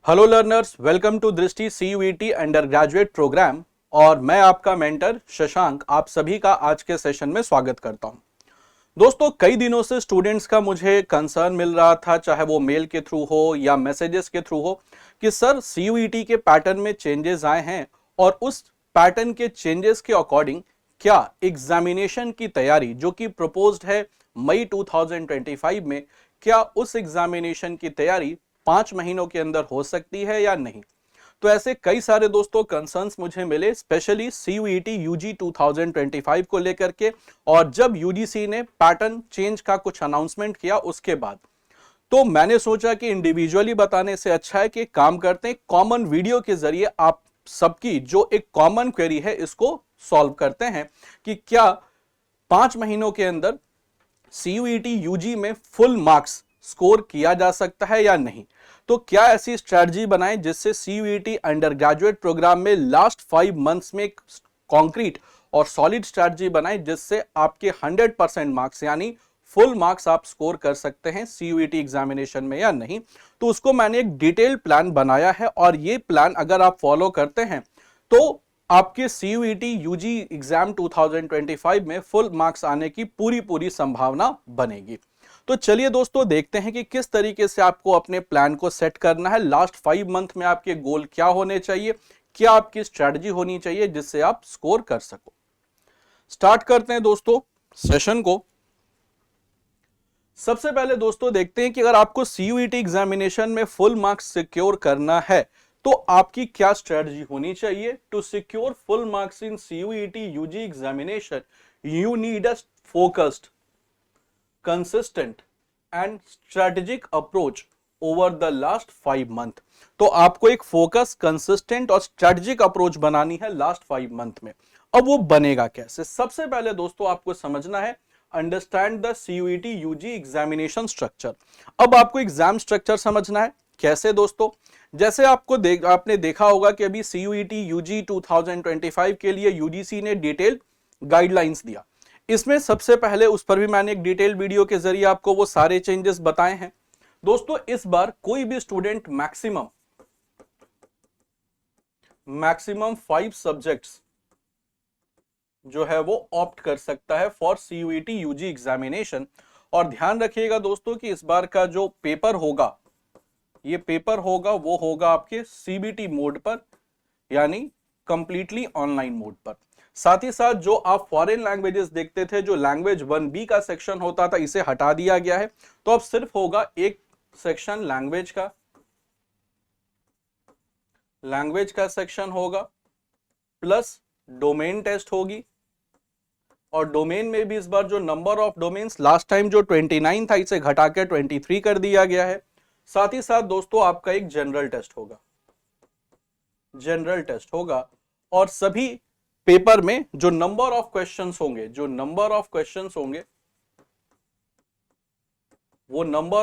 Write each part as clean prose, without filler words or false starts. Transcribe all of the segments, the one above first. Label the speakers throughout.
Speaker 1: Hello learners, welcome to दृष्टि CUET under graduate programme. और मैं आपका मेंटर शशांक आप सभी का आज के सेशन में स्वागत करता हूं। दोस्तों, कई दिनों से स्टूडेंट्स का मुझे कंसर्न मिल रहा था, चाहे वो मेल के थ्रू हो या मैसेजेस के थ्रू हो, कि सर CUET के पैटर्न में चेंजेस आए हैं और उस पैटर्न के चेंजेस के अकॉर्डिंग क्या एग्जामिनेशन की तैयारी जो कि प्रपोज्ड है मई 2025 में, क्या उस एग्जामिनेशन की तैयारी 5 महीनों के अंदर हो सकती है या नहीं। तो ऐसे कई सारे दोस्तों कंसर्न्स मुझे मिले, स्पेशली CUET UG 2025 को लेकर के। और जब UGC ने पैटर्न चेंज का कुछ अनाउंसमेंट किया उसके बाद तो मैंने सोचा कि इंडिविजुअली बताने से अच्छा है कि काम करते हैं, कॉमन वीडियो के जरिए आप सबकी जो एक कॉमन क्वेरी है इसको सॉल्व करते हैं कि क्या 5 महीनों के अंदर CUET UG में फुल मार्क्स स्कोर किया जा सकता है या नहीं। तो क्या ऐसी स्ट्रैटेजी बनाएं जिससे CUET अंडर ग्रेजुएट प्रोग्राम में लास्ट 5 मंथ्स में कॉन्क्रीट और सॉलिड स्ट्रैटेजी बनाएं जिससे आपके 100% मार्क्स यानी फुल मार्क्स आप स्कोर कर सकते हैं CUET एग्जामिनेशन में या नहीं। तो उसको मैंने एक डिटेल प्लान बनाया है और ये प्लान अगर आप फॉलो करते हैं तो आपके CUET UG एग्जाम 2025 में फुल मार्क्स आने की पूरी संभावना बनेगी। तो चलिए दोस्तों, देखते हैं कि किस तरीके से आपको अपने प्लान को सेट करना है। लास्ट 5 मंथ में आपके गोल क्या होने चाहिए, क्या आपकी स्ट्रैटेजी होनी चाहिए जिससे आप स्कोर कर सको। स्टार्ट करते हैं दोस्तों सेशन को। सबसे पहले दोस्तों देखते हैं कि अगर आपको CUET एग्जामिनेशन में फुल मार्क्स सिक्योर करना है तो आपकी क्या स्ट्रैटेजी होनी चाहिए। To secure full marks in CUET UG examination you need a focused, consistent and strategic approach over the last 5 month. तो आपको एक फोकस, कंसिस्टेंट और स्ट्रेटेजिक अप्रोच बनानी है लास्ट 5 मंथ में। अब वो बनेगा कैसे? सबसे पहले दोस्तों आपको समझना है, understand the CUET UG examination structure. अब आपको एग्जाम स्ट्रक्चर समझना है। कैसे दोस्तों? जैसे आपने देखा होगा कि अभी CUET UG 2025 के लिए UGC ने डिटेल गाइडलाइंस दिया। इसमें सबसे पहले उस पर भी मैंने एक डिटेल वीडियो के जरिए आपको वो सारे चेंजेस बताए हैं। दोस्तों, इस बार कोई भी स्टूडेंट मैक्सिमम 5 सब्जेक्ट्स जो है वो ऑप्ट कर सकता है फॉर CUET UG एग्जामिनेशन। और ध्यान रखिएगा दोस्तों कि इस बार का जो पेपर होगा, ये पेपर होगा वो होगा आपके CBT मोड पर, यानी कंप्लीटली ऑनलाइन मोड पर। साथ ही साथ जो आप फॉरेन लैंग्वेजेस देखते थे, जो लैंग्वेज 1B का सेक्शन होता था, इसे हटा दिया गया है। तो अब सिर्फ होगा एक सेक्शन लैंग्वेज का सेक्शन होगा, प्लस डोमेन टेस्ट होगी। और डोमेन में भी इस बार जो number of domains last time जो 29 था, इसे घटा के 23 कर दिया गया है। साथ ही साथ दोस्तों आपका एक जनरल टेस्ट होगा और सभी पेपर में जो नंबर ऑफ क्वेश्चंस होंगे वो नंबर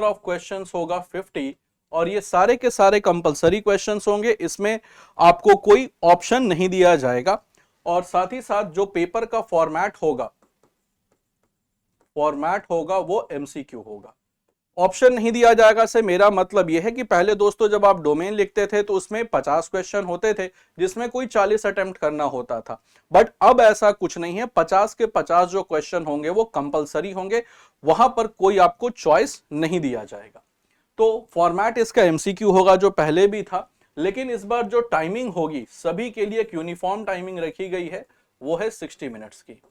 Speaker 1: ऑफ क्वेश्चंस होगा 50। और ये सारे के सारे कंपलसरी क्वेश्चंस होंगे, इसमें आपको कोई ऑप्शन नहीं दिया जाएगा। और साथ ही साथ जो पेपर का फॉर्मेट होगा वो MCQ होगा, ऑप्शन नहीं दिया जाएगा। से मेरा मतलब यह है कि पहले दोस्तों जब आप डोमेन लिखते थे तो उसमें 50 क्वेश्चन होते थे जिसमें कोई 40 अटेम्प्ट करना होता था, बट अब ऐसा कुछ नहीं है। 50 के 50 जो क्वेश्चन होंगे वो कंपलसरी होंगे, वहां पर कोई आपको चॉइस नहीं दिया जाएगा। तो फॉर्मेट इसका MCQ होगा जो पहले भी था, लेकिन इस बार जो टाइमिंग होगी सभी के लिए एक यूनिफॉर्म टाइमिंग रखी गई है, वो है 60 मिनट्स की।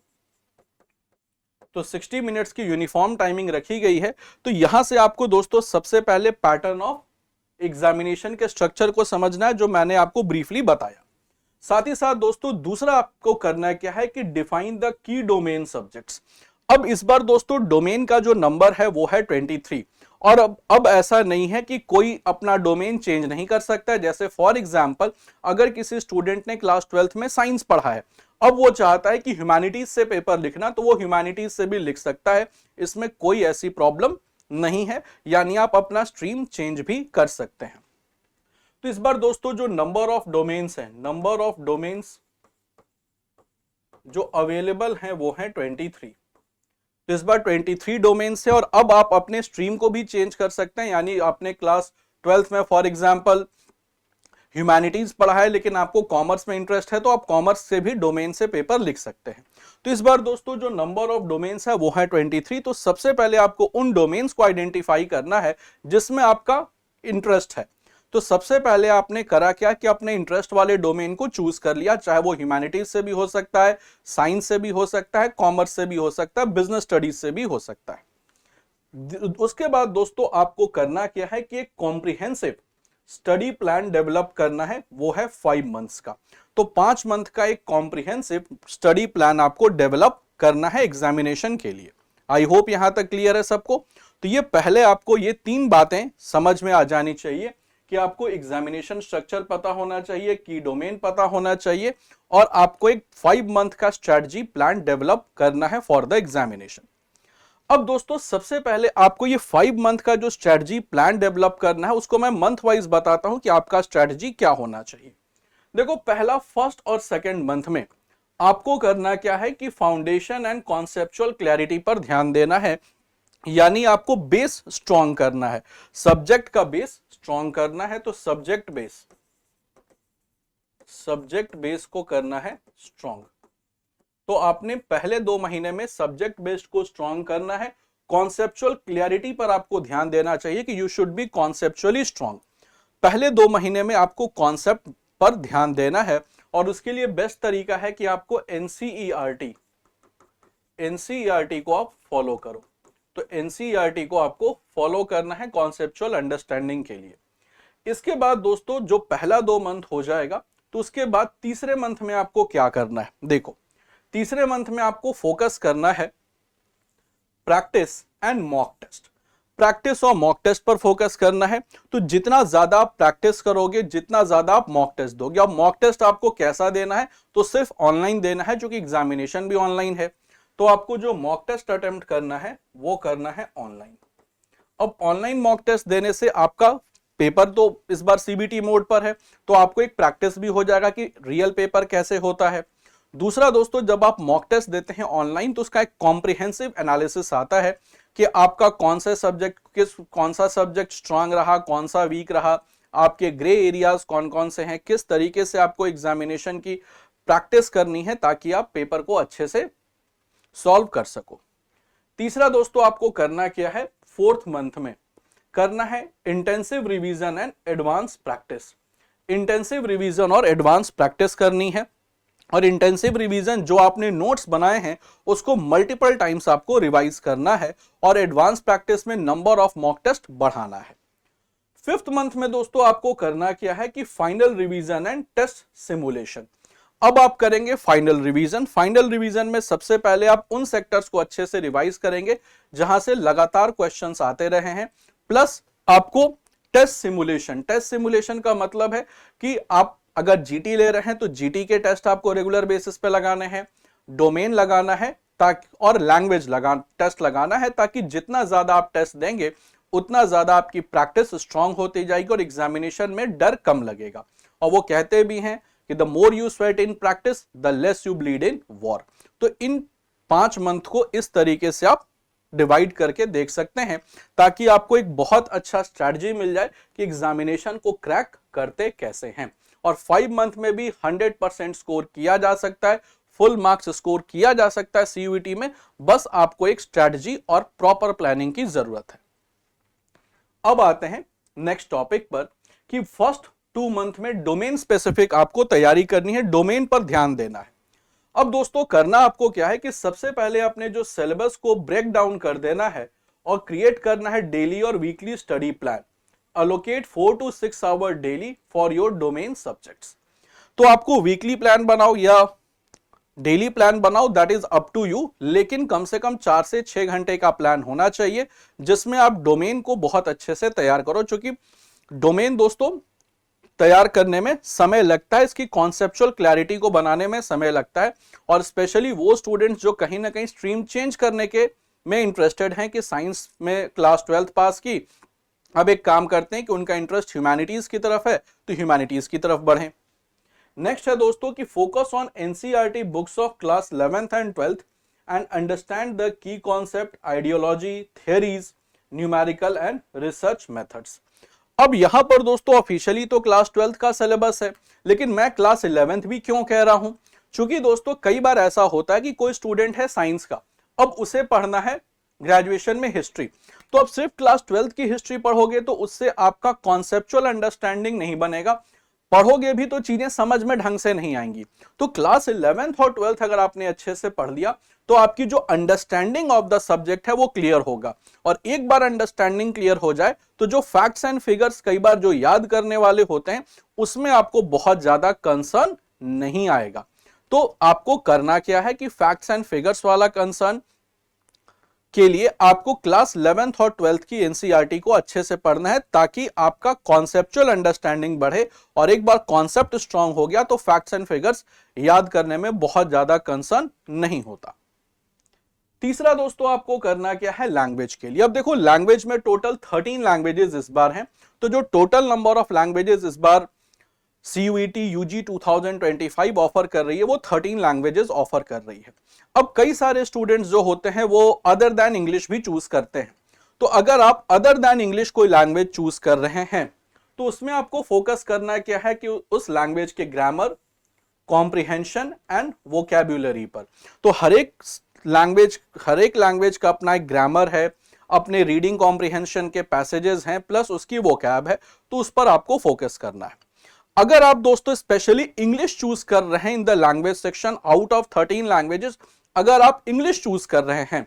Speaker 1: तो 60 मिनट्स की यूनिफॉर्म टाइमिंग रखी गई है। तो यहां से आपको दोस्तों सबसे पहले पैटर्न ऑफ एग्जामिनेशन के स्ट्रक्चर को समझना है, जो मैंने आपको ब्रीफली बताया। साथ ही साथ दोस्तों दूसरा आपको करना क्या है कि define the key domain subjects. अब इस बार दोस्तों डोमेन का जो नंबर है वो है 23। और अब ऐसा नहीं है कि कोई अपना डोमेन चेंज नहीं कर सकता है। जैसे फॉर एग्जांपल, अगर किसी स्टूडेंट ने क्लास 12th में साइंस पढ़ा है, अब वो चाहता है कि ह्यूमैनिटीज से पेपर लिखना, तो वो ह्यूमैनिटीज से भी लिख सकता है, इसमें कोई ऐसी प्रॉब्लम नहीं है, यानी आप अपना स्ट्रीम चेंज भी कर सकते हैं। तो इस बार दोस्तों जो नंबर ऑफ डोमेन्स जो अवेलेबल हैं वो है 23। तो इस बार 23 डोमेन से, और अब आप अपने स्ट्रीम को भी चेंज कर सकते हैं, यानी आपने क्लास 12th में फॉर एग्जांपल ह्यूमैनिटीज पढ़ा है लेकिन आपको कॉमर्स में इंटरेस्ट है तो आप कॉमर्स से भी डोमेन से पेपर लिख सकते हैं। तो इस बार दोस्तों जो नंबर ऑफ डोमेन्स है वो है 23। तो सबसे पहले आपको उन डोमेन्स को आइडेंटिफाई करना है जिसमें आपका इंटरेस्ट है। तो सबसे पहले आपने करा क्या कि अपने इंटरेस्ट वाले डोमेन को चूज कर लिया, चाहे वो ह्यूमैनिटीज से भी हो सकता है, साइंस से भी हो सकता है, कॉमर्स से भी हो सकता है, बिजनेस स्टडीज से भी हो सकता है। उसके बाद दोस्तों आपको करना क्या है कि एक कॉम्प्रिहेंसिव स्टडी प्लान डेवलप करना है, वो है 5 मंथ्स का। तो 5 मंथ का एक कॉम्प्रिहेंसिव स्टडी प्लान आपको डेवलप करना है एग्जामिनेशन के लिए। आई होप यहां तक क्लियर है सबको। तो ये पहले आपको ये 3 बातें समझ में आ जानी चाहिए कि आपको एग्जामिनेशन स्ट्रक्चर पता होना चाहिए, की डोमेन पता होना चाहिए, और आपको एक 5 मंथ का स्ट्रेटजी प्लान डेवलप करना है फॉर द एग्जामिनेशन। अब दोस्तों सबसे पहले आपको ये 5 मंथ का जो स्ट्रेटजी प्लान डेवलप करना है उसको मैं मंथ वाइज बताता हूं कि आपका स्ट्रेटजी क्या होना चाहिए। देखो पहला फर्स्ट और सेकंड मंथ में आपको करना क्या है कि फाउंडेशन एंड कॉन्सेप्चुअल क्लैरिटी पर ध्यान देना है, यानी आपको बेस स्ट्रॉन्ग करना है, सब्जेक्ट का बेस स्ट्रॉन्ग करना है। तो सब्जेक्ट बेस को करना है स्ट्रॉन्ग। तो आपने पहले 2 महीने में सब्जेक्ट बेस्ड को स्ट्रॉन्ग करना है। कॉन्सेप्चुअल क्लैरिटी पर आपको ध्यान देना चाहिए कि you should be conceptually strong. पहले 2 महीने में आपको कॉन्सेप्ट पर ध्यान देना है और उसके लिए बेस्ट तरीका है कि आपको एनसीईआरटी को आप फॉलो करो। तो एनसीईआरटी को आपको फॉलो करना है कॉन्सेप्चुअल अंडरस्टैंडिंग के लिए। इसके बाद दोस्तों जो पहला 2 मंथ हो जाएगा तो उसके बाद तीसरे मंथ में आपको क्या करना है। देखो तीसरे मंथ में आपको फोकस करना है practice and mock test. Practice और मॉक टेस्ट पर फोकस करना है। तो जितना ज्यादा आप प्रैक्टिस करोगे, जितना ज्यादा आप मॉक टेस्ट दोगे। अब मॉक टेस्ट आपको कैसा देना है, तो सिर्फ ऑनलाइन देना है, जो कि एग्जामिनेशन भी ऑनलाइन है। तो आपको जो मॉक टेस्ट अटेम्प्ट करना है वो करना है ऑनलाइन। अब ऑनलाइन मॉक टेस्ट देने से आपका पेपर तो इस बार सीबीटी मोड पर है, तो आपको एक प्रैक्टिस भी हो जाएगा कि रियल पेपर कैसे होता है। दूसरा दोस्तों जब आप मॉक टेस्ट देते हैं ऑनलाइन तो उसका एक कॉम्प्रिहेंसिव एनालिसिस आता है कि आपका कौन सा सब्जेक्ट स्ट्रांग रहा, कौन सा वीक रहा, आपके ग्रे एरियाज कौन कौन से हैं, किस तरीके से आपको एग्जामिनेशन की प्रैक्टिस करनी है ताकि आप पेपर को अच्छे से सॉल्व कर सको। तीसरा दोस्तों आपको करना क्या है, 4th मंथ में करना है intensive revision and advance practice. Intensive revision और एडवांस प्रैक्टिस करनी है। और इंटेंसिव रिवीजन जो आपने नोट्स बनाए हैं उसको मल्टीपल टाइम्स आपको रिवाइज करना है और एडवांस प्रैक्टिस में नंबर ऑफ मॉक टेस्ट बढ़ाना है। 5th मंथ में दोस्तों आपको करना क्या है कि final revision and test simulation. अब आप करेंगे फाइनल रिवीजन। फाइनल रिवीजन में सबसे पहले आप उन सेक्टर्स को अच्छे से रिवाइज करेंगे जहां से लगातार क्वेश्चंस आते रहे हैं, प्लस आपको टेस्ट सिमुलेशन। टेस्ट सिमुलेशन का मतलब है कि आप अगर जीटी ले रहे हैं तो जीटी के टेस्ट आपको रेगुलर बेसिस पे लगाने हैं, डोमेन लगाना है ताकि और लैंग्वेज टेस्ट लगाना है, ताकि जितना ज्यादा आप टेस्ट देंगे उतना ज्यादा आपकी प्रैक्टिस स्ट्रांग होती जाएगी और एग्जामिनेशन में डर कम लगेगा। और वो कहते भी हैं कि the more you sweat in practice the less you bleed in war. तो इन 5 मंथ को इस तरीके से आप डिवाइड करके देख सकते हैं ताकि आपको एक बहुत अच्छा स्ट्रैटेजी मिल जाए कि एग्जामिनेशन को क्रैक करते कैसे हैं। और 5 मंथ में भी 100% स्कोर किया जा सकता है, फुल मार्क्स स्कोर किया जा सकता है सीयूईटी में। बस आपको एक स्ट्रैटेजी और प्रॉपर प्लानिंग की जरूरत है। अब आते हैं नेक्स्ट टॉपिक पर कि फर्स्ट 2 मंथ में डोमेन स्पेसिफिक आपको तैयारी करनी है, डोमेन पर ध्यान देना है। अब दोस्तों करना आपको क्या है कि सबसे पहले अपने जो सिलेबस को ब्रेक डाउन कर देना है और क्रिएट करना है डेली और weekly study plan. allocate 4 to 6 hour daily for your domain subjects। तो आपको वीकली प्लान बनाओ या डेली प्लान बनाओ, that is up to you, लेकिन कम से कम 4 से 6 घंटे का प्लान होना चाहिए जिसमें आप डोमेन को बहुत अच्छे से तैयार करो। क्योंकि डोमेन दोस्तों तैयार करने में समय लगता है, इसकी कॉन्सेप्चुअल क्लैरिटी को बनाने में समय लगता है। और स्पेशली वो स्टूडेंट्स जो कहीं ना कहीं स्ट्रीम चेंज करने के में इंटरेस्टेड हैं कि साइंस में क्लास 12th पास की, अब एक काम करते हैं कि उनका इंटरेस्ट ह्यूमैनिटीज की तरफ है तो ह्यूमैनिटीज की तरफ बढ़ें। नेक्स्ट है दोस्तों कि focus on NCERT books of class 11th and 12th and understand the key concept, ideology, theories, numerical and research methods. अब यहां पर दोस्तों ऑफिशियली तो क्लास 12th का सिलेबस है, लेकिन मैं क्लास 11th भी क्यों कह रहा हूं? क्योंकि दोस्तों कई बार ऐसा होता है कि कोई स्टूडेंट है साइंस का, अब उसे पढ़ना है ग्रेजुएशन में हिस्ट्री, तो अब सिर्फ क्लास 12th की हिस्ट्री पढ़ोगे तो उससे आपका कॉन्सेप्चुअल अंडरस्टैंडिंग नहीं बनेगा, पढ़ोगे भी तो चीजें समझ में ढंग से नहीं आएंगी। तो क्लास 11th और 12th अगर आपने अच्छे से पढ़ लिया तो आपकी जो अंडरस्टैंडिंग ऑफ द सब्जेक्ट है वो क्लियर होगा, और एक बार अंडरस्टैंडिंग क्लियर हो जाए तो जो फैक्ट्स एंड फिगर्स कई बार जो याद करने वाले होते हैं उसमें आपको बहुत ज्यादा कंसर्न नहीं आएगा। तो आपको करना क्या है कि फैक्ट्स एंड फिगर्स वाला कंसर्न के लिए आपको क्लास 11th और 12th की एनसीईआरटी को अच्छे से पढ़ना है, ताकि आपका कॉन्सेप्चुअल अंडरस्टैंडिंग बढ़े, और एक बार कॉन्सेप्ट स्ट्रांग हो गया तो फैक्ट्स एंड फिगर्स याद करने में बहुत ज्यादा कंसर्न नहीं होता। तीसरा दोस्तों आपको करना क्या है लैंग्वेज के लिए। अब देखो लैंग्वेज में टोटल 13 लैंग्वेजेस इस बार हैं, तो जो टोटल नंबर ऑफ लैंग्वेजेस इस बार CUET UG 2025 ऑफर कर रही है वो 13 लैंग्वेजेस ऑफर कर रही है। अब कई सारे स्टूडेंट्स जो होते हैं वो अदर देन इंग्लिश भी चूज करते हैं, तो अगर आप अदर देन इंग्लिश कोई लैंग्वेज चूज कर रहे हैं तो उसमें आपको फोकस करना क्या है कि उस लैंग्वेज के ग्रामर, कॉम्प्रिहेंशन एंड वोकैब्युलरी पर। तो हर एक लैंग्वेज का अपना एक ग्रामर है, अपने रीडिंग कॉम्प्रिहेंशन के पैसेजेस हैं, प्लस उसकी वोकैब है, तो उस पर आपको फोकस करना है। अगर आप दोस्तों स्पेशली इंग्लिश चूज कर रहे हैं in the language section out of 13 languages, अगर आप इंग्लिश चूज कर रहे हैं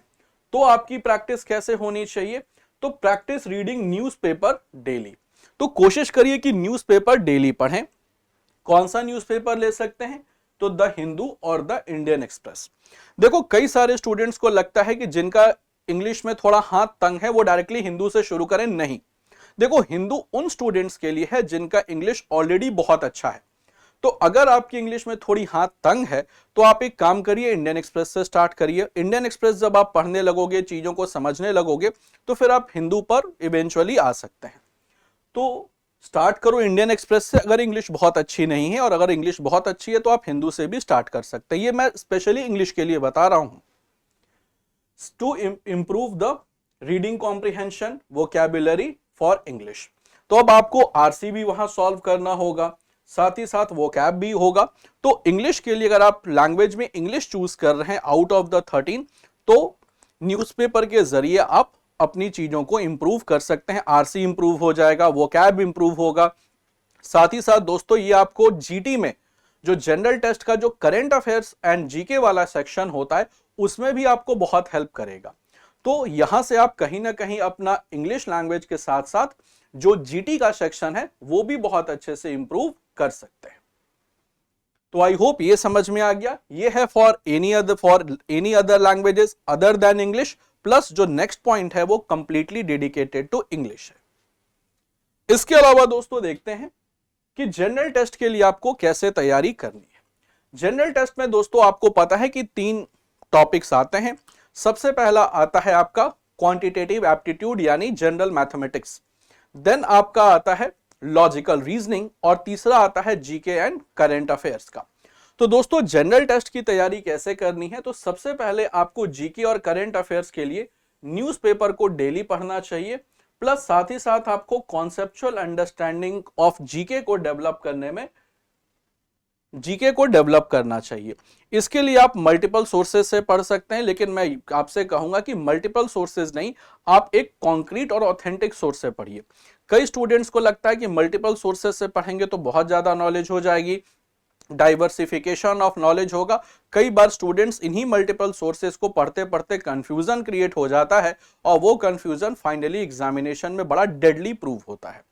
Speaker 1: तो आपकी प्रैक्टिस कैसे होनी चाहिए? तो प्रैक्टिस रीडिंग न्यूज़पेपर डेली। तो कोशिश करिए कि न्यूज़पेपर डेली पढ़ें। कौन सा न्यूज़पेपर ले सकते हैं? तो द हिंदू और द इंडियन एक्सप्रेस। देखो कई सारे स्टूडेंट्स को लगता है कि जिनका इंग्लिश में थोड़ा हाथ तंग है वो डायरेक्टली हिंदू से शुरू करें, नहीं। देखो हिंदू उन स्टूडेंट्स के लिए है जिनका इंग्लिश ऑलरेडी बहुत अच्छा है। तो अगर आपकी इंग्लिश में थोड़ी हाथ तंग है तो आप एक काम करिए, इंडियन एक्सप्रेस से स्टार्ट करिए। इंडियन एक्सप्रेस जब आप पढ़ने लगोगे, चीजों को समझने लगोगे, तो फिर आप हिंदू पर इवेंचुअली आ सकते हैं। तो स्टार्ट करो इंडियन एक्सप्रेस से अगर इंग्लिश बहुत अच्छी नहीं है, और अगर इंग्लिश बहुत अच्छी है तो आप हिंदू से भी स्टार्ट कर सकते हैं। ये मैं स्पेशली इंग्लिश के लिए बता रहा हूं। To improve the reading comprehension, vocabulary for English. तो अब आपको आरसी भी वहां सॉल्व करना होगा, साथ ही साथ वोकैब भी होगा। तो इंग्लिश के लिए अगर आप लैंग्वेज में इंग्लिश चूज कर रहे हैं आउट ऑफ द 13, तो न्यूज़पेपर के जरिए आप अपनी चीजों को इंप्रूव कर सकते हैं। आरसी इंप्रूव हो जाएगा, वोकैब इंप्रूव होगा। साथ ही साथ दोस्तों ये आपको जीटी में जो जनरल टेस्ट का जो करंट अफेयर्स एंड जीके वाला सेक्शन होता है उसमें भी आपको बहुत हेल्प करेगा। तो यहां से आप कहीं ना कहीं अपना इंग्लिश लैंग्वेज के साथ साथ जो जीटी का सेक्शन है वो भी बहुत अच्छे से इंप्रूव कर सकते हैं। तो आई होप ये समझ में आ गया। ये है for any other languages other than English, plus जो नेक्स्ट पॉइंट है वो कंप्लीटली डेडिकेटेड टू इंग्लिश है। इसके अलावा दोस्तों देखते हैं कि जनरल टेस्ट के लिए आपको कैसे तैयारी करनी है। जनरल टेस्ट में दोस्तों आपको पता है कि 3 टॉपिक्स आते हैं। सबसे पहला आता है आपका क्वांटिटेटिव एप्टीट्यूड यानी जनरल मैथमेटिक्स, देन आपका आता है लॉजिकल रीजनिंग, और तीसरा आता है जीके एंड करंट अफेयर्स का। तो दोस्तों जनरल टेस्ट की तैयारी कैसे करनी है? तो सबसे पहले आपको जीके और करंट अफेयर्स के लिए न्यूज़पेपर को डेली पढ़ना चाहिए, प्लस साथ ही साथ आपको कॉन्सेप्चुअल अंडरस्टैंडिंग ऑफ जीके को डेवलप करना चाहिए। इसके लिए आप मल्टीपल सोर्सेज से पढ़ सकते हैं, लेकिन मैं आपसे कहूंगा कि मल्टीपल सोर्सेज नहीं, आप एक कॉन्क्रीट और ऑथेंटिक सोर्स से पढ़िए। कई स्टूडेंट्स को लगता है कि मल्टीपल सोर्सेज से पढ़ेंगे तो बहुत ज्यादा नॉलेज हो जाएगी, डाइवर्सिफिकेशन ऑफ नॉलेज होगा। कई बार स्टूडेंट्स इन्हीं मल्टीपल सोर्सेज को पढ़ते पढ़ते कंफ्यूजन क्रिएट हो जाता है, और वो कंफ्यूजन फाइनली एग्जामिनेशन में बड़ा डेडली प्रूव होता है।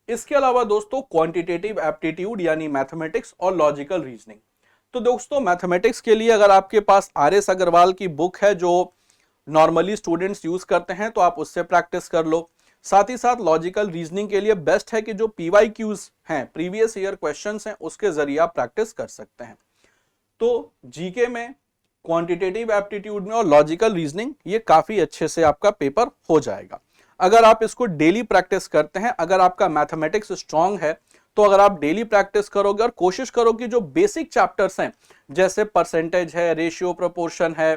Speaker 1: इसके अलावा दोस्तों क्वांटिटेटिव एप्टीट्यूड यानी मैथमेटिक्स और लॉजिकल रीजनिंग। तो दोस्तों मैथमेटिक्स के लिए अगर आपके पास RS अग्रवाल की बुक है जो नॉर्मली स्टूडेंट्स यूज करते हैं तो आप उससे प्रैक्टिस कर लो। साथ ही साथ लॉजिकल रीजनिंग के लिए बेस्ट है कि जो PYQs हैं, प्रीवियस ईयर क्वेश्चंस हैं, उसके जरिए आप प्रैक्टिस कर सकते हैं। तो जीके में, क्वांटिटेटिव एप्टीट्यूड में और लॉजिकल रीजनिंग ये काफी अच्छे से आपका पेपर हो जाएगा अगर आप इसको डेली प्रैक्टिस करते हैं। अगर आपका मैथमेटिक्स स्ट्रांग है तो अगर आप डेली प्रैक्टिस करोगे और कोशिश करो कि जो बेसिक चैप्टर्स हैं जैसे परसेंटेज है, रेशियो प्रोपोर्शन है,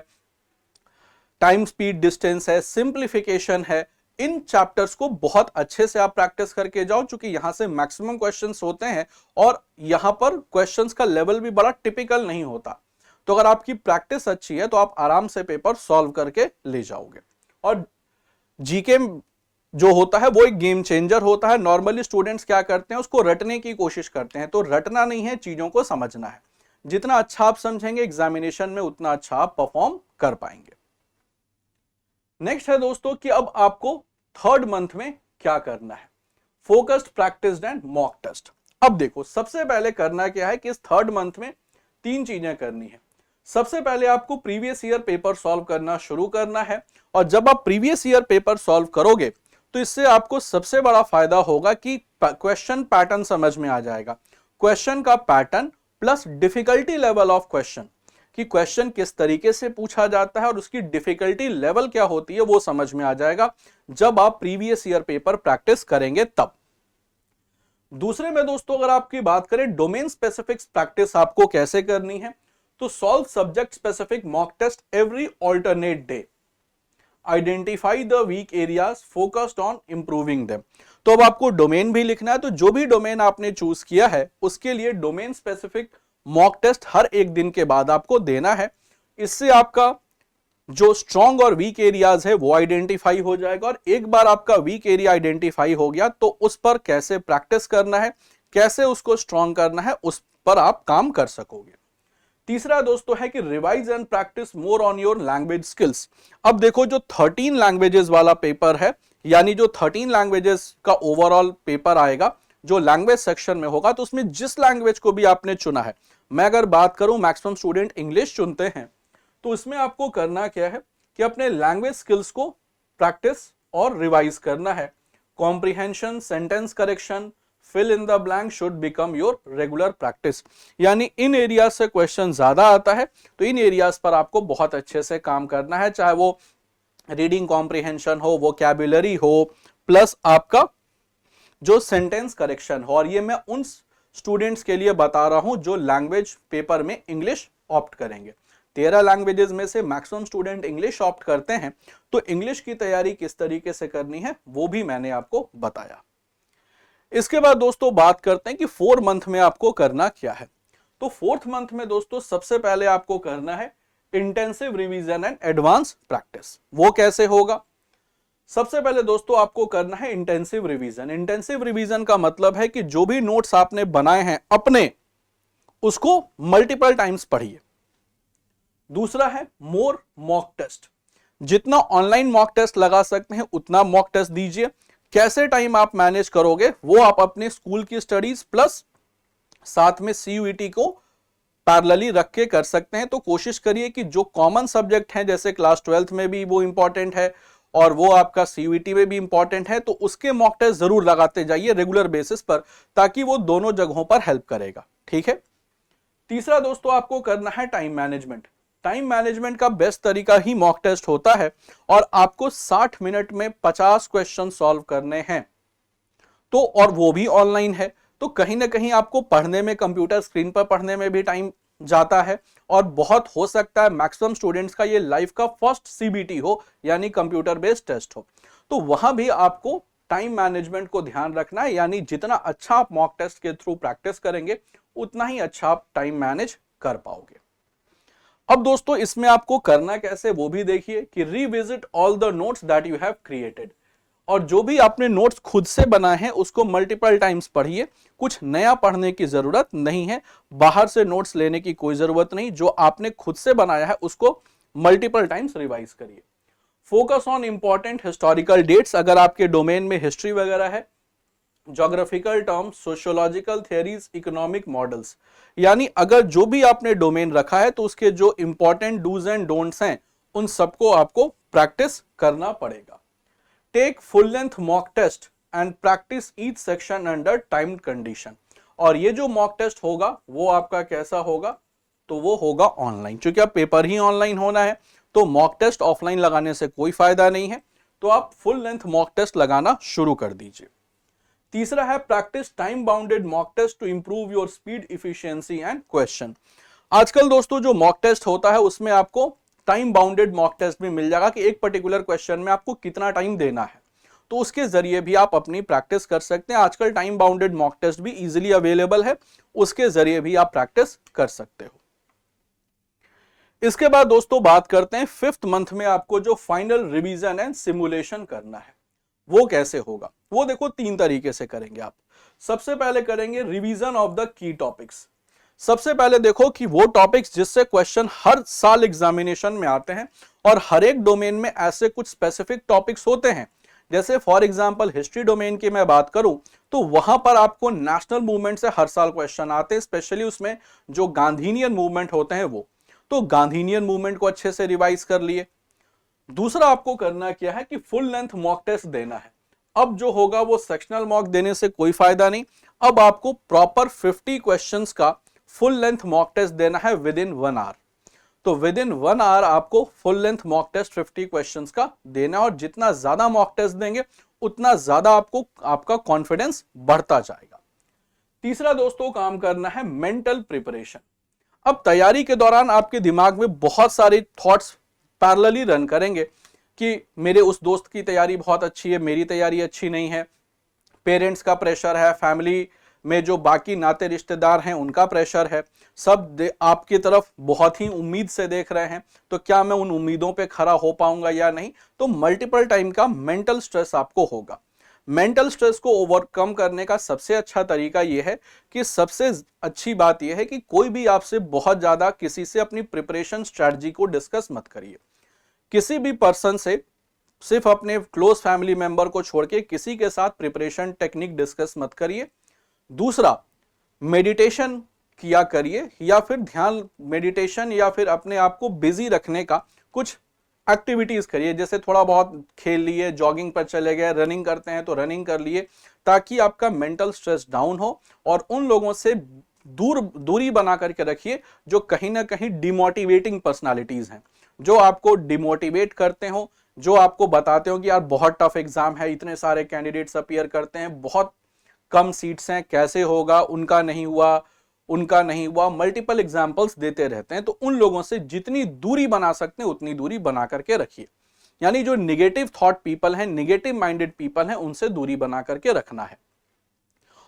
Speaker 1: टाइम स्पीड डिस्टेंस है, सिंप्लीफिकेशन है, इन चैप्टर्स को बहुत अच्छे से आप प्रैक्टिस करके जाओ, क्योंकि यहां से मैक्सिमम क्वेश्चंस होते हैं और यहां पर क्वेश्चंस का लेवल भी बड़ा टिपिकल नहीं होता। तो अगर आपकी प्रैक्टिस अच्छी है तो आप आराम से पेपर सॉल्व करके ले जाओगे। और जीके जो होता है वो एक गेम चेंजर होता है। नॉर्मली स्टूडेंट्स क्या करते हैं, उसको रटने की कोशिश करते हैं, तो रटना नहीं है, चीजों को समझना है। जितना अच्छा आप समझेंगे एग्जामिनेशन में उतना अच्छा आप परफॉर्म कर पाएंगे। नेक्स्ट है दोस्तों कि अब आपको थर्ड मंथ में क्या करना है, focused, practised and mock test. अब देखो सबसे पहले करना क्या है कि इस थर्ड मंथ में 3 चीजें करनी है। सबसे पहले आपको प्रीवियस ईयर पेपर सॉल्व करना शुरू करना है, और जब आप प्रीवियस ईयर पेपर सॉल्व करोगे तो इससे आपको सबसे बड़ा फायदा होगा कि क्वेश्चन पैटर्न समझ में आ जाएगा। क्वेश्चन का pattern plus difficulty level of question, कि क्वेश्चन किस तरीके से पूछा जाता है और उसकी डिफिकल्टी लेवल क्या होती है, वो समझ में आ जाएगा जब आप प्रीवियस ईयर पेपर प्रैक्टिस करेंगे तब। दूसरे में दोस्तों अगर आपकी बात करें डोमेन स्पेसिफिक प्रैक्टिस आपको कैसे करनी है, तो solve subject specific mock test every alternate day, identify the weak areas, focused on improving them. तो अब आपको डोमेन भी लिखना है, तो जो भी डोमेन आपने चूज किया है उसके लिए डोमेन स्पेसिफिक मॉक टेस्ट हर एक दिन के बाद आपको देना है। इससे आपका जो स्ट्रॉन्ग और वीक एरियाज है वो आइडेंटिफाई हो जाएगा, और एक बार आपका वीक एरिया आइडेंटिफाई हो गया तो उस पर कैसे प्रैक्टिस करना है, कैसे उसको स्ट्रॉन्ग करना है, उस पर आप काम कर सकोगे। तीसरा दोस्तों है कि revise and practice more on your language skills. अब देखो जो 13 लैंग्वेजेस वाला पेपर है, यानी जो 13 लैंग्वेजेस का ओवरऑल पेपर आएगा जो लैंग्वेज सेक्शन में होगा, तो उसमें जिस लैंग्वेज को भी आपने चुना है, मैं अगर बात करूं मैक्सिमम स्टूडेंट इंग्लिश चुनते हैं, तो इसमें आपको करना क्या है कि अपने लैंग्वेज स्किल्स को प्रैक्टिस और रिवाइज करना है। Comprehension, sentence correction, fill in the blank should become your regular practice. यानी इन एरियाज से क्वेश्चन ज्यादा आता है, तो इन एरियाज पर आपको बहुत अच्छे से काम करना है, चाहे वो रीडिंग कॉम्प्रिहेंशन हो, वोकैबुलरी हो, प्लस आपका जो सेंटेंस करेक्शन हो। और ये मैं उन स्टूडेंट्स के लिए बता रहा हूं जो लैंग्वेज पेपर में इंग्लिश ऑप्ट करेंगे। 13 लैंग्वेजेस में से मैक्सिमम स्टूडेंट इंग्लिश ऑप्ट करते हैं, तो इंग्लिश की तैयारी किस तरीके से करनी है वो भी मैंने आपको बताया। इसके बाद दोस्तों बात करते हैं कि 4 मंथ में आपको करना क्या है। तो 4th मंथ में दोस्तों सबसे पहले आपको करना है intensive revision and advance practice. वो कैसे होगा? सबसे पहले दोस्तों आपको करना है इंटेंसिव रिवीजन। इंटेंसिव रिवीजन का मतलब है कि जो भी नोट्स आपने बनाए हैं अपने, उसको मल्टीपल टाइम्स पढ़िए। दूसरा है मोर मॉक टेस्ट। जितना ऑनलाइन मॉक टेस्ट लगा सकते हैं उतना मॉक टेस्ट दीजिए। कैसे टाइम आप मैनेज करोगे वो आप अपने स्कूल की स्टडीज प्लस साथ में सीयूईटी को पैरेलली रख के कर सकते हैं। तो कोशिश करिए कि जो कॉमन सब्जेक्ट हैं, जैसे क्लास 12th में भी वो इंपॉर्टेंट है और वो आपका सीयूईटी में भी इंपॉर्टेंट है, तो उसके मॉक टेस्ट जरूर लगाते जाइए रेगुलर बेसिस पर, ताकि वो दोनों जगहों पर हेल्प करेगा। ठीक है। तीसरा दोस्तों आपको करना है टाइम मैनेजमेंट। टाइम मैनेजमेंट का बेस्ट तरीका ही मॉक टेस्ट होता है, और आपको 60 मिनट में 50 क्वेश्चन सॉल्व करने हैं, तो और वो भी ऑनलाइन है। तो कहीं ना कहीं आपको पढ़ने में, कंप्यूटर स्क्रीन पर पढ़ने में भी टाइम जाता है, और बहुत हो सकता है मैक्सिमम स्टूडेंट्स का ये लाइफ का फर्स्ट सीबीटी हो, यानी कंप्यूटर बेस्ड टेस्ट हो, तो वहां भी आपको टाइम मैनेजमेंट को ध्यान रखना है। यानी जितना अच्छा आप मॉक टेस्ट के थ्रू प्रैक्टिस करेंगे उतना ही अच्छा आप टाइम मैनेज कर पाओगे। अब दोस्तों इसमें आपको करना कैसे वो भी देखिए कि revisit all the notes that you have created. और जो भी आपने नोट्स खुद से बनाए हैं उसको मल्टीपल टाइम्स पढ़िए। कुछ नया पढ़ने की जरूरत नहीं है, बाहर से नोट्स लेने की कोई जरूरत नहीं। जो आपने खुद से बनाया है उसको मल्टीपल टाइम्स रिवाइज करिए। Focus on important historical dates. अगर आपके डोमेन में हिस्ट्री वगैरह है, geographical terms, sociological theories, economic models, यानी अगर जो भी आपने डोमेन रखा है तो उसके जो इंपॉर्टेंट डूज एंड डोंट्स हैं उन सबको आपको प्रैक्टिस करना पड़ेगा। Take full length mock test and practice each section under timed condition. और ये जो मॉक टेस्ट होगा वो आपका कैसा होगा? तो वो होगा ऑनलाइन, क्योंकि अब पेपर ही ऑनलाइन होना है, तो मॉक टेस्ट ऑफलाइन लगाने से कोई फायदा नहीं है। तो आप फुल लेंथ मॉक टेस्ट लगाना शुरू कर दीजिए। तीसरा है practice time bounded mock test to improve your speed, efficiency and question. आजकल दोस्तों जो मॉक टेस्ट होता है उसमें आपको टाइम बाउंडेड मॉक टेस्ट भी मिल जाएगा कि एक पर्टिकुलर क्वेश्चन में आपको कितना टाइम देना है। तो उसके जरिए भी आप अपनी प्रैक्टिस कर सकते हैं। आजकल टाइम बाउंडेड मॉक टेस्ट भी इजीली अवेलेबल है, उसके जरिए भी आप प्रैक्टिस कर सकते हो। इसके बाद दोस्तों बात करते हैं 5th मंथ में आपको जो फाइनल रिवीजन एंड सिमुलेशन करना है वो कैसे होगा। वो देखो 3 तरीके से करेंगे आप। सबसे पहले करेंगे revision of the key topics. सबसे पहले देखो कि वो टॉपिक्स जिससे क्वेश्चन हर साल एग्जामिनेशन में आते हैं और हर एक डोमेन में ऐसे कुछ स्पेसिफिक टॉपिक्स होते हैं। जैसे फॉर एग्जांपल हिस्ट्री डोमेन की मैं बात करूं तो वहां पर आपको नेशनल मूवमेंट से हर साल क्वेश्चन आते हैं, स्पेशली उसमें जो गांधीनियन मूवमेंट होते हैं वो। तो गांधीनियन मूवमेंट को अच्छे से रिवाइज कर लिए। दूसरा आपको करना क्या है कि फुल लेंथ मॉक टेस्ट देना है। अब जो होगा वो सेक्शनल मॉक देने से कोई फायदा नहीं, अब आपको प्रॉपर 50 क्वेश्चंस का फुल लेंथ मॉक टेस्ट देना है विद इन 1 आवर। तो विद इन 1 आवर आपको full length mock test 50 questions का देना है, और जितना ज्यादा मॉक टेस्ट देंगे उतना ज्यादा आपको आपका कॉन्फिडेंस बढ़ता जाएगा। तीसरा दोस्तों काम करना है मेंटल प्रिपरेशन। अब तैयारी के दौरान आपके दिमाग में बहुत सारे थॉट्स पैरेलली रन करेंगे कि मेरे उस दोस्त की तैयारी बहुत अच्छी है, मेरी तैयारी अच्छी नहीं है, पेरेंट्स का प्रेशर है, फैमिली में जो बाकी नाते रिश्तेदार हैं उनका प्रेशर है, सब आपकी तरफ बहुत ही उम्मीद से देख रहे हैं, तो क्या मैं उन उम्मीदों पे खरा हो पाऊंगा या नहीं। तो मल्टीपल टाइम का मेंटल स्ट्रेस आपको होगा। मेंटल स्ट्रेस को ओवरकम करने का सबसे अच्छा तरीका यह है कि सबसे अच्छी बात यह है कि कोई भी आपसे बहुत ज्यादा किसी से अपनी प्रिपरेशन स्ट्रेटजी को डिस्कस मत करिए। किसी भी पर्सन से, सिर्फ अपने क्लोज फैमिली मेंबर को छोड़ के किसी के साथ प्रिपरेशन टेक्निक डिस्कस मत करिए। दूसरा, मेडिटेशन किया करिए, या फिर ध्यान मेडिटेशन या फिर अपने आप को बिजी रखने का कुछ एक्टिविटीज करिए। जैसे थोड़ा बहुत खेल लिए, जॉगिंग पर चले गए, रनिंग करते हैं तो रनिंग कर लिए, ताकि आपका मेंटल स्ट्रेस डाउन हो। और उन लोगों से दूरी बना करके रखिए जो कहीं ना कहीं डिमोटिवेटिंग पर्सनालिटीज हैं, जो आपको डिमोटिवेट करते हो, जो आपको बताते हो कि यार बहुत टफ एग्जाम है, इतने सारे कैंडिडेट्स अपीयर करते हैं, बहुत कम सीट्स हैं, कैसे होगा, उनका नहीं हुआ, उनका नहीं हुआ, मल्टीपल एग्जाम्पल्स देते रहते हैं। तो उन लोगों से जितनी दूरी बना सकते हैं उतनी दूरी बना करके रखिए। यानी जो निगेटिव थॉट पीपल हैं, निगेटिव माइंडेड पीपल हैं, उनसे दूरी बना करके रखना है।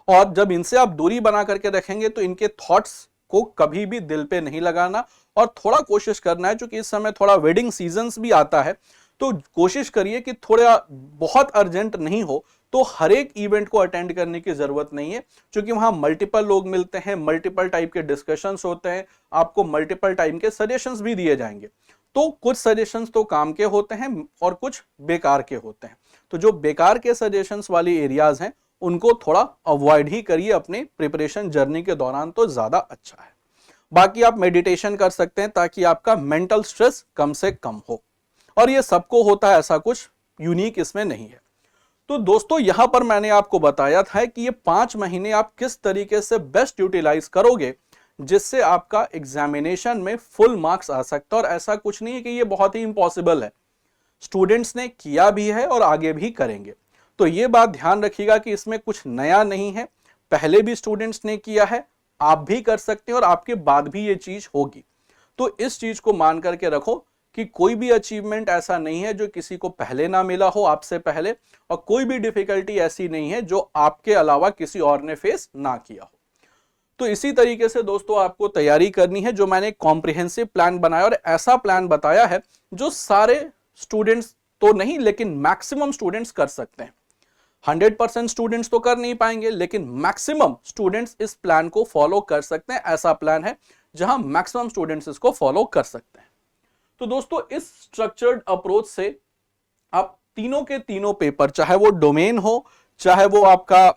Speaker 1: और जब इनसे आप दूरी बना करके रखेंगे तो इनके थॉट्स को कभी भी दिल पे नहीं लगाना, और थोड़ा कोशिश करना है, क्योंकि इस समय थोड़ा वेडिंग सीजन्स भी आता है, तो कोशिश करिए कि थोड़ा बहुत अर्जेंट नहीं हो तो हर एक इवेंट को अटेंड करने की जरूरत नहीं है, क्योंकि वहां मल्टीपल लोग मिलते हैं, मल्टीपल टाइप के डिस्कशंस होते हैं, आपको मल्टीपल टाइम के सजेशंस भी दिए जाएंगे। तो कुछ सजेशंस तो काम के होते हैं और कुछ बेकार के होते हैं। तो जो बेकार के सजेशंस वाली एरियाज हैं उनको थोड़ा अवॉइड ही करिए अपने प्रिपरेशन जर्नी के दौरान, तो ज्यादा अच्छा है। बाकी आप मेडिटेशन कर सकते हैं ताकि आपका मेंटल स्ट्रेस कम से कम हो, और ये सबको होता है, ऐसा कुछ यूनिक इसमें नहीं है। तो दोस्तों यहां पर मैंने आपको बताया था कि ये 5 महीने आप किस तरीके से बेस्ट यूटिलाइज करोगे जिससे आपका एग्जामिनेशन में फुल मार्क्स आ सकता है। और ऐसा कुछ नहीं है कि ये बहुत ही इम्पॉसिबल है, स्टूडेंट्स ने किया भी है और आगे भी करेंगे। तो ये बात ध्यान रखिएगा कि इसमें कुछ नया नहीं है, पहले भी स्टूडेंट्स ने किया है, आप भी कर सकते हैं और आपके बाद भी ये चीज होगी। तो इस चीज को मान करके रखो कि कोई भी अचीवमेंट ऐसा नहीं है जो किसी को पहले ना मिला हो आपसे पहले, और कोई भी डिफिकल्टी ऐसी नहीं है जो आपके अलावा किसी और ने फेस ना किया हो। तो इसी तरीके से दोस्तों आपको तैयारी करनी है, जो मैंने कॉम्प्रिहेंसिव प्लान बनाया और ऐसा प्लान बताया है जो सारे स्टूडेंट्स तो नहीं लेकिन मैक्सिमम स्टूडेंट्स कर सकते हैं। 100% स्टूडेंट्स तो कर नहीं पाएंगे, लेकिन मैक्सिमम स्टूडेंट्स इस प्लान को फॉलो कर सकते हैं। ऐसा प्लान है जहां मैक्सिमम स्टूडेंट्स इसको फॉलो कर सकते हैं। तो दोस्तों इस स्ट्रक्चर्ड अप्रोच से आप तीनों के तीनों पेपर, चाहे वो डोमेन हो, चाहे वो आपका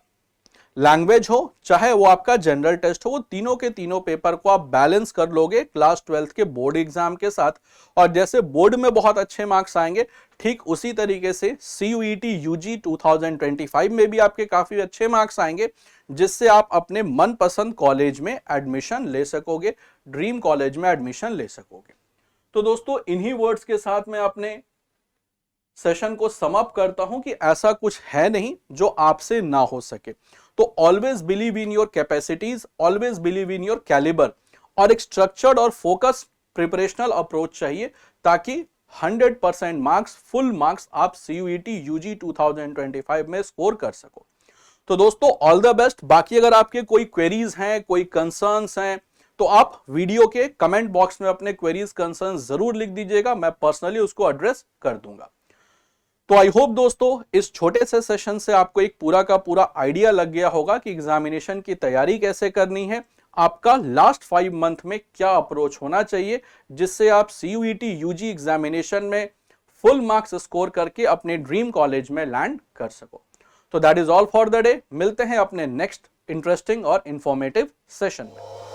Speaker 1: लैंग्वेज हो, चाहे वो आपका जनरल टेस्ट हो, वो तीनों के तीनों पेपर को आप बैलेंस कर लोगे क्लास 12th के बोर्ड एग्जाम के साथ। और जैसे बोर्ड में बहुत अच्छे मार्क्स आएंगे, ठीक उसी तरीके से CUET UG 2025 में भी आपके काफी अच्छे मार्क्स आएंगे, जिससे आप अपने मनपसंद कॉलेज में एडमिशन ले सकोगे, ड्रीम कॉलेज में एडमिशन ले सकोगे। तो दोस्तों इन्हीं वर्ड्स के साथ मैं अपने सेशन को समअप करता हूं कि ऐसा कुछ है नहीं जो आपसे ना हो सके। तो always believe in your capacities, always believe in your calibre, और एक स्ट्रक्चर्ड और फोकस प्रिपरेशनल अप्रोच चाहिए ताकि 100% मार्क्स, फुल मार्क्स आप CUET UG 2025 में स्कोर कर सको। तो दोस्तों ऑल द बेस्ट। बाकी अगर आपके कोई क्वेरीज हैं, कोई कंसर्न्स हैं, तो आप वीडियो के कमेंट बॉक्स में अपने क्वेरीज कंसर्न जरूर लिख दीजिएगा, मैं पर्सनली उसको एड्रेस कर दूंगा। तो आई होप दोस्तों इस छोटे से सेशन से आपको एक पूरा का पूरा आइडिया लग गया होगा कि एग्जामिनेशन की तैयारी कैसे करनी है, आपका लास्ट 5 मंथ में क्या अप्रोच होना चाहिए, जिससे आप CUET UG एग्जामिनेशन में फुल मार्क्स स्कोर करके अपने ड्रीम कॉलेज में लैंड कर सको। तो that is all for the day. मिलते हैं अपने नेक्स्ट इंटरेस्टिंग और इंफॉर्मेटिव सेशन में।